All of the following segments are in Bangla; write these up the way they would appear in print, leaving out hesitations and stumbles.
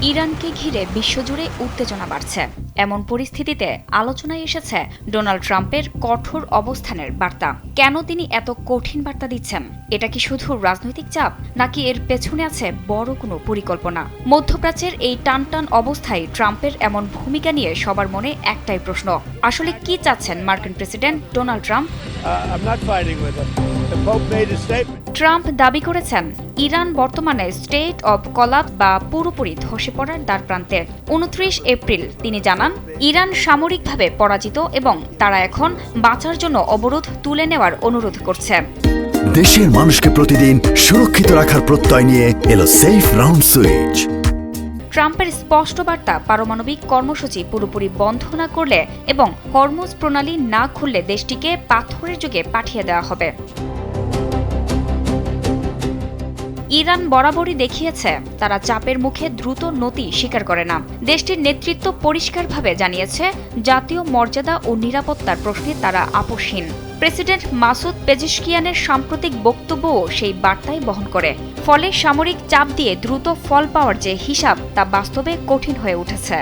ইরানকে ঘিরে বিশ্বজুড়ে উত্তেজনা বাড়ছে। এমন পরিস্থিতিতে আলোচনায় এসেছে ডোনাল্ড ট্রাম্পের কঠোর অবস্থানের বার্তা। কেন তিনি এত কঠিন বার্তা দিচ্ছেন? এটা কি শুধু রাজনৈতিক চাপ, নাকি এর পেছনে আছে বড় কোনো পরিকল্পনা? মধ্যপ্রাচ্যের এই টানটান অবস্থায় ট্রাম্পের এমন ভূমিকা নিয়ে সবার মনে একটাই প্রশ্ন, আসলে কি চাচ্ছেন মার্কিন প্রেসিডেন্ট ডোনাল্ড ট্রাম্প? ট্রাম্প দাবি করেছেন ইরান বর্তমানে স্টেট অব কলাপস বা পুরোপুরি ধসে পড়ার দ্বারপ্রান্তে। 29 এপ্রিল তিনি জানান, ইরান সামরিকভাবে পরাজিত এবং তারা এখন বাঁচার জন্য অবরোধ তুলে নেওয়ার অনুরোধ করছে। দেশের মানুষকে প্রতিদিন সুরক্ষিত রাখার প্রত্যয় নিয়ে এলো সেফ রাউন্ড সুইচ। ট্রাম্পের স্পষ্ট বার্তা, পারমাণবিক কর্মসূচি পুরোপুরি বন্ধ না করলে এবং হরমুজ প্রণালী না খুললে দেশটিকে পাথরের যুগে পাঠিয়ে দেওয়া হবে। ইরান বরাবরই দেখিয়েছে তারা চাপের মুখে দ্রুত নতি স্বীকার করে না। দেশটির নেতৃত্ব পরিষ্কারভাবে জানিয়েছে জাতীয় মর্যাদা ও নিরাপত্তার প্রশ্নে তারা আপোষহীন। প্রেসিডেন্ট মাসুদ পেজেশকিয়ানের সাম্প্রতিক বক্তব্যও সেই বার্তাই বহন করে। ফলে সামরিক চাপ দিয়ে দ্রুত ফল পাওয়ার যে হিসাব, তা বাস্তবে কঠিন হয়ে উঠেছে।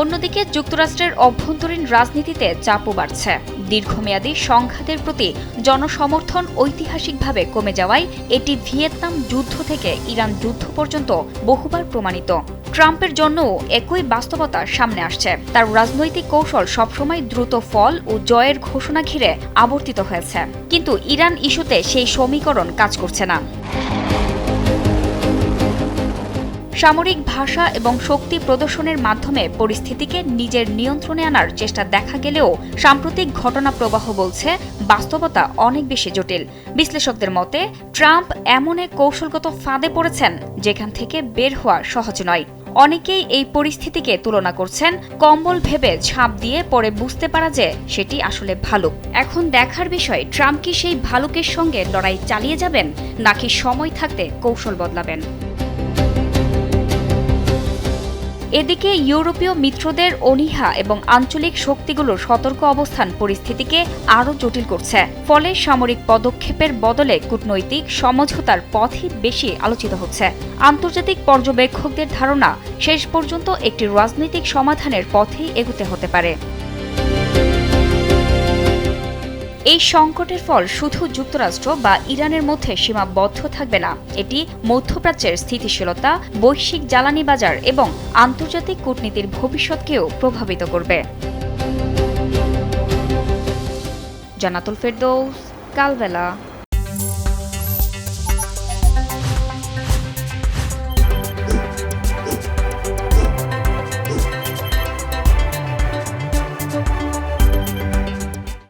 অন্যদিকে যুক্তরাষ্ট্রের অভ্যন্তরীণ রাজনীতিতে চাপও বাড়ছে। দীর্ঘমেয়াদী সংঘাতের প্রতি জনসমর্থন ঐতিহাসিকভাবে কমে যাওয়ায় এটি ভিয়েতনাম যুদ্ধ থেকে ইরান যুদ্ধ পর্যন্ত বহুবার প্রমাণিত। ট্রাম্পের জন্যও একই বাস্তবতা সামনে আসছে। তার রাজনৈতিক কৌশল সবসময় দ্রুত ফল ও জয়ের ঘোষণা ঘিরে আবর্তিত হয়েছে, কিন্তু ইরান ইস্যুতে সেই সমীকরণ কাজ করছে না। সামরিক ভাষা এবং শক্তি প্রদর্শনের মাধ্যমে পরিস্থিতিকে নিজের নিয়ন্ত্রণে আনার চেষ্টা দেখা গেলেও সাম্প্রতিক ঘটনা প্রবাহ বলছে বাস্তবতা অনেক বেশি জটিল। বিশ্লেষকদের মতে ট্রাম্প এমন এক কৌশলগত ফাঁদে পড়েছেন যেখান থেকে বের হওয়া সহজ নয়। অনেকেই এই পরিস্থিতিকে তুলনা করছেন কম্বল ভেবে ঝাঁপ দিয়ে পরে বুঝতে পারা যে সেটি আসলে ভালুক। এখন দেখার বিষয়, ট্রাম্প কি সেই ভালুকের সঙ্গে লড়াই চালিয়ে যাবেন, নাকি সময় থাকতে কৌশল বদলাবেন। এদিকে ইউরোপীয় মিত্রদের অনীহা এবং আঞ্চলিক শক্তিগুলোর সতর্ক অবস্থান পরিস্থিতিকে আরও জটিল করছে। ফলে সামরিক পদক্ষেপের বদলে কূটনৈতিক সমঝোতার পথই বেশি আলোচিত হচ্ছে। আন্তর্জাতিক পর্যবেক্ষকদের ধারণা, শেষ পর্যন্ত একটি রাজনৈতিক সমাধানের পথেই এগোতে হতে পারে। এই সংকটের ফল শুধু যুক্তরাষ্ট্র বা ইরানের মধ্যে সীমাবদ্ধ থাকবে না, এটি মধ্যপ্রাচ্যের স্থিতিশীলতা, বৈশ্বিক জ্বালানি বাজার এবং আন্তর্জাতিক কূটনীতির ভবিষ্যৎকেও প্রভাবিত করবে। জান্নাতুল ফেরদৌস, কালবেলা।